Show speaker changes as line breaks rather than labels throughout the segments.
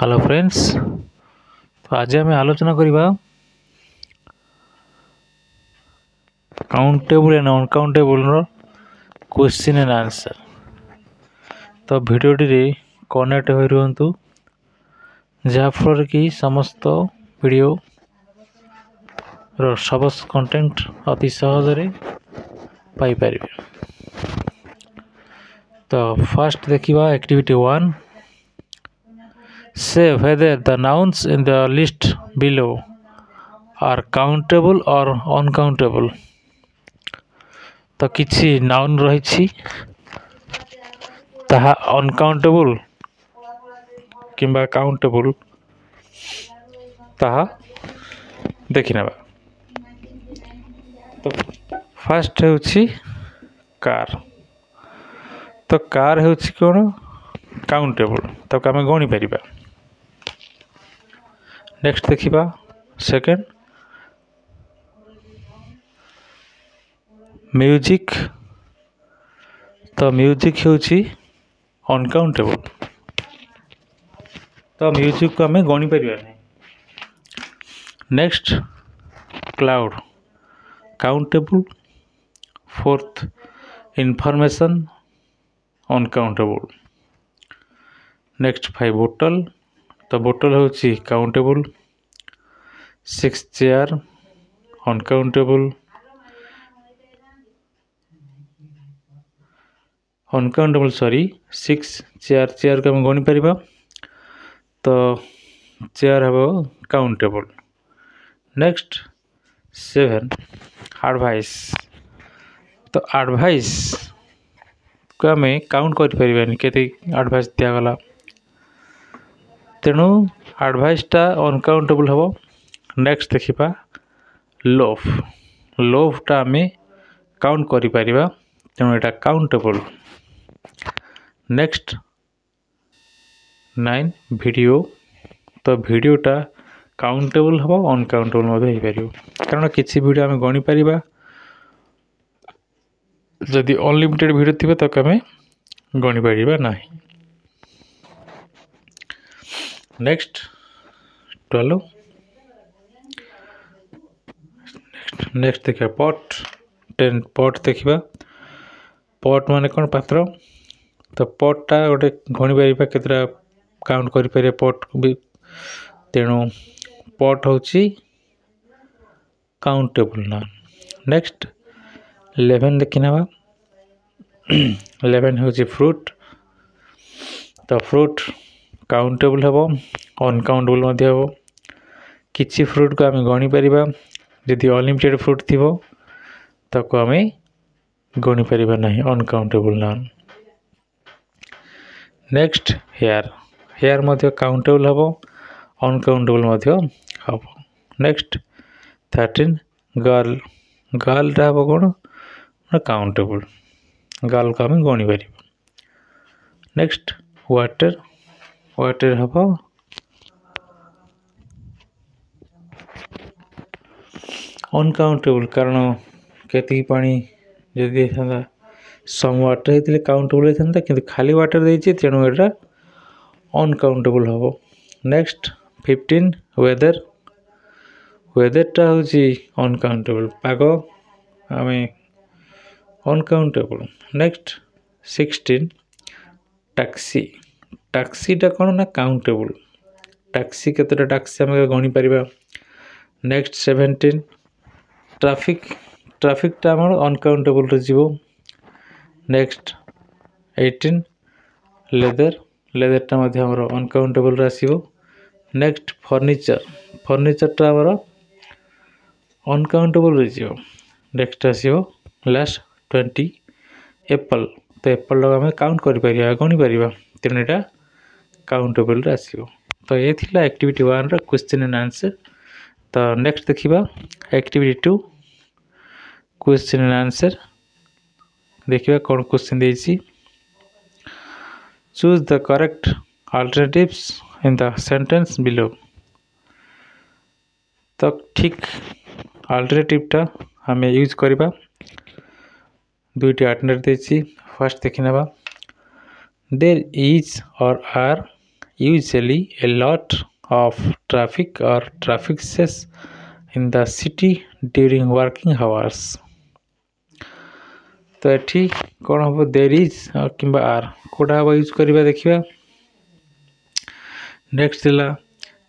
Hello friends. तो आज आम आलोचना करवा countable and uncountable question and answer. तो भिडियोटी कनेक्ट हो रुहतु जहाँफल कि समस्त वीडियो समस्त कंटेंट अति सहजरे पाइपर। तो फर्स्ट देखिए activity 1। Say whether the nouns in the list below are countable or uncountable। तो किछि नाउन रही ताहा अनकाउंटेबल किंबा काउंटेबल ताहा देखि नेबा। तो फर्स्ट होछि कार। तो कार होछि कोन काउंटेबल, तो आम गणी पारिबा। नेक्स्ट देखिबा सेकेंड म्यूजिक। तो म्यूजिक होछि अनकाउंटेबल, तो म्यूजिक को आम गणी पारिबा नहीं। Next cloud countable. Fourth information uncountable. Next 5 बोतल। तो बोतल होछि countable. 6 chair uncountable. Uncountable 6 chair को हम गणी पारिबा, तो चेयर हम काउंटेबल। Next 7 advice. तो एडवाइस को आम काउंट कर पारिबानी केते एडवाइस दियागला, तेणु एडवाइसटा अनकाउंटेबल हम। नेक्स्ट देखिबा लोफ। लोफटा आम काउंट करि पारिबा, तेणु एटा काउंटेबल। Next 9 video. तो वीडियोटा काउंटेबल हम अनकाउंटेबल हो पार, कारण किसी वीडियो आम गणी पारिबा। जदि अनलिमिटेड वीडियो थी तो आम गणी पारिबा नहीं। नेक्स्ट 12। नेक्स्ट देखिए पट। 10 पट देखिबा। पट माने कौन पात्र। तो पटटा गोटे गणी पारिबा केतरा काउंट करि पारे पट भी, तेणु पट होछि काउंटेबल ना। नेक्स्ट 11 देखि नेबा। 11 होछि फ्रूट। तो फ्रूट काउंटेबल हम अनकाउंटेबल मध्य हम। किछि फ्रूट को आम गणी पारिबा, यदि अनलिमिटेड फ्रूट थिबो ताको आम गणी पारिबा नहीं, अनकाउंटेबल ना। Next hair. हेयर मध्य काउंटेबल हम अनकाउंटेबल मध्य हम। Next 13 girl. गर्लटा हम कौन काउंटेबल, गर्ल को आम गणी पार। Next water. वाटर हम अनकाउंटेबल, कारण केति पानी जदि सम वाटर होते काउंटेबल होता, कि खाली वाटर देती, तेणु एटा अनकाउंटेबल हम। Next 15 weather. वेदरटा हूँ अनकाउंटेबल, पाग आम अनकाउंटेबल। Next 16 taxi. टैक्सीटा कौन ना काउंटेबल, टैक्सी केतटा टैक्सी आम गणी पारिबा। Next 17 traffic. ट्रैफिकटा आम अनकाउंटेबल रे जीवो। Next 18 leather. लेदरटा मध्य हमर अनकाउंटेबल रे आसीबो। Next furniture. फर्निचरटा हमर अनकाउंटेबल रे जीवो। नेक्स्ट आसीबो लास्ट 20 एप्पल। तो एप्पल आम काउंट करि पारिबा, गणी पारिबा, तेणु एटा काउंटेबल रे आसीबो। तो ये थिला एक्टिविटी 1 रा क्वेश्चन एंड आंसर। तो नेक्स्ट देखिबा एक्टिविटी 2 क्वेश्चन एंड आंसर। देखिबा कौन क्वेश्चन देछि। Choose the correct alternatives in the sentence below. तो ठीक अल्टरनेटिवटा आम यूज करबा। दुईटी अल्टरनेटिव देछि। फर्स्ट देखि नेबा देयर इज और are usually a lot of traffic or traffic cess in the city during working hours. तो एठी कौन हम देर इज किंबा आर कोडा हम यूज करिबा देखिबा नेक्स्ट दिला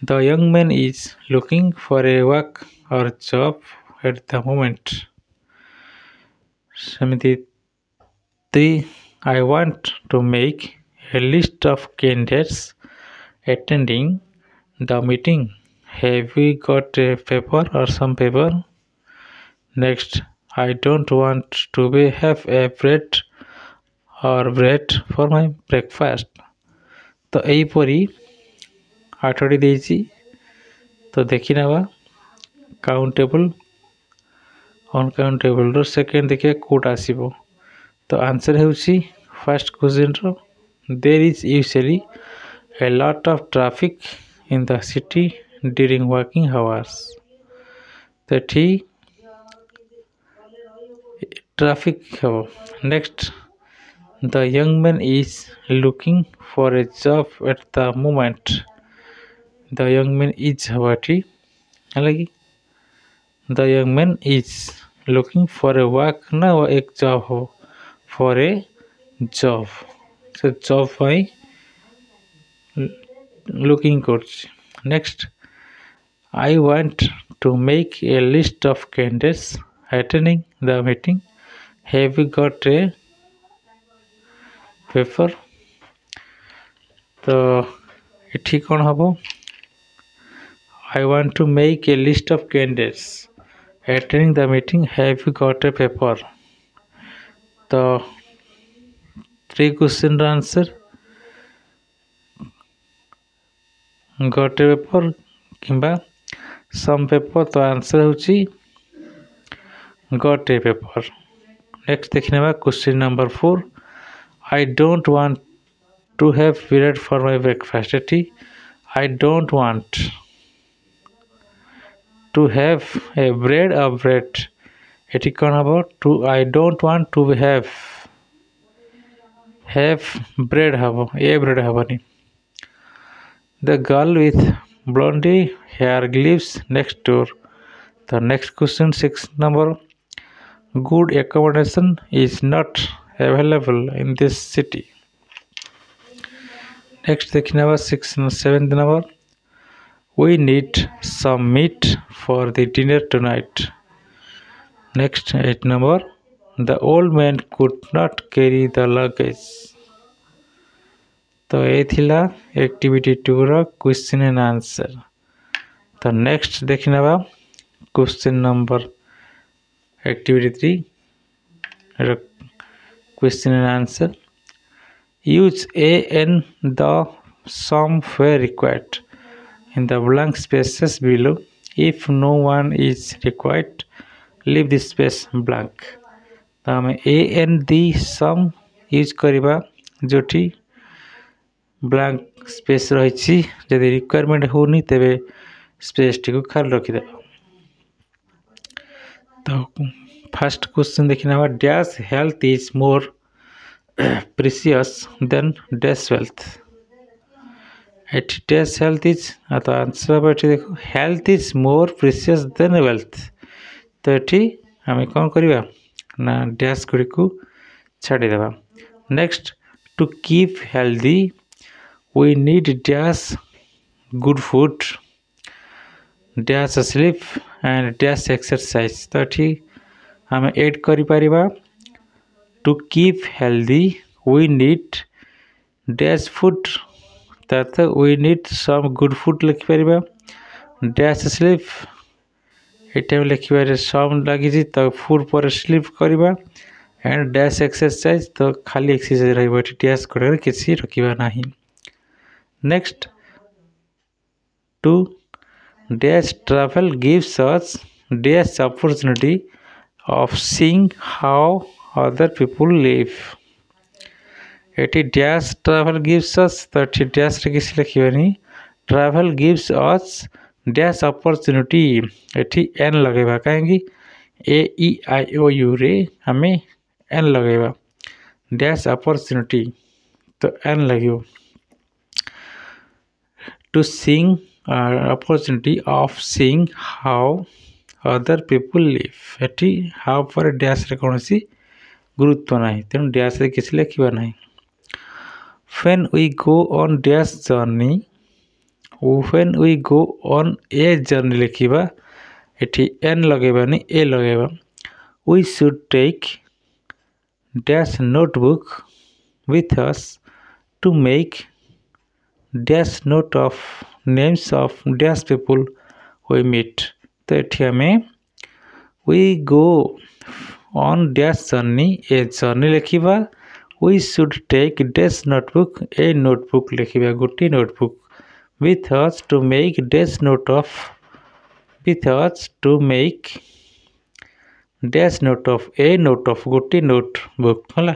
the young man is looking for a work or job at the moment सेमिति 3 I want to make a list of candidates attending the meeting. Have we got a paper or some paper? Next, I don't want to have a bread for my breakfast. तो एहीपरी 8टी देइछि तो देखि नबा countable uncountable रो second देखिए कोड आसीबो तो answer हेउछि फर्स्ट क्वेश्चन रो there is usually a lot of traffic in the city during working hours. तो ठीक traffic हबो next the young man is looking for a job at the moment. The young man is हबो ठीक हालांकि the young man is looking for a work ना वो एक job हो for a job so job by looking করছি next I want to make a list of candidates attending the meeting. Have you got a paper? तो एठी कौन हबो I want to make a list of candidates attending the meeting. Have you got a paper? तो 3 question answer got a paper किंबा some paper तो answer होची got a paper. Next देखने बा question number 4 I don't want to have bread for my breakfast. एठी I don't want to have a bread or bread एठी कौन हबो to I don't want to have bread हबो ए bread हबनी The girl with blondie hair lives next door. The next question 6 number good accommodation is not available in this city. Next देखना बा 7th number we need some meat for the dinner tonight. Next 8 number the old man could not carry the luggage. तो ये थिला activity 2 रो question and answer तो next देखना बा question number activity 3 रो question and answer use a and the sum where required in the blank spaces below. If no one is required leave the space blank. तो हम a and the sum use करिबा जोठी blank space रही जदि requirement होनी तेबे space T को खाली रखी दे तो फर्स्ट क्वेश्चन देखना बा dash health is more precious than dash wealth एटी डैश हेल्थ इज तो आंसर बा एटी देखो health is more precious than wealth तो एटी हम कौन करिबा ना डैश गुडी को छाडी देबा next to keep healthy we need dash good food dash sleep and dash exercise तो ठीक हम ऐड करि परिबा to keep healthy we need dash food तत we need some good food लिखि परिबा dash sleep एटा लिखि पारे some लागि जी तो food पर sleep करिबा and dash exercise तो खाली एक्सरसाइज रहइबो dash करे किछि रखिबा नाही Next, to dash travel gives us dash opportunity of seeing how other people live. Eighty dash travel gives us तो एटी dash रे किसी लिखिबनी travel gives us dash opportunity eighty n लगेबा काहेकि a e i o u रे हमें n लगेबा dash opportunity तो n लगियो to seeing opportunity of seeing how other people live ଏଠି how ପରେ ଡ୍ୟାସ୍ରେ କୌଣସି ଗୁରୁତ୍ୱ ନାହିଁ ତେଣୁ ଡ୍ୟାସ୍ରେ କିଛି ଲେଖିବା ନାହିଁ when we go on dash journey when we go on a journey ଲେଖିବା ଏଠି n ଲଗେଇବାନି a ଲଗେଇବା we should take dash notebook with us to make dash note of names of dash people we meet तो एठी हमें we go on dash journey a journey लिखिबा we should take dash notebook a notebook लिखिबा गोटी notebook with us to make dash note of with us to make dash note of a note of गोटी notebook होला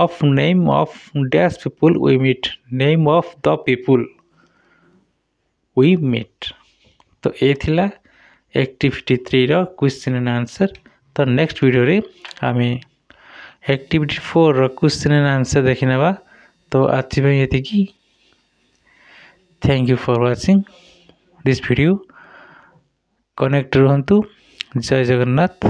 of name of dash people we meet name of the people we meet तो ए थिला activity 3 रो question and answer तो next video रे आमे activity 4 रो क्वेश्चन एंड आंसर देखिनबा तो आछि भाई एति की thank you for watching this video connect रहंतु जय जगन्नाथ।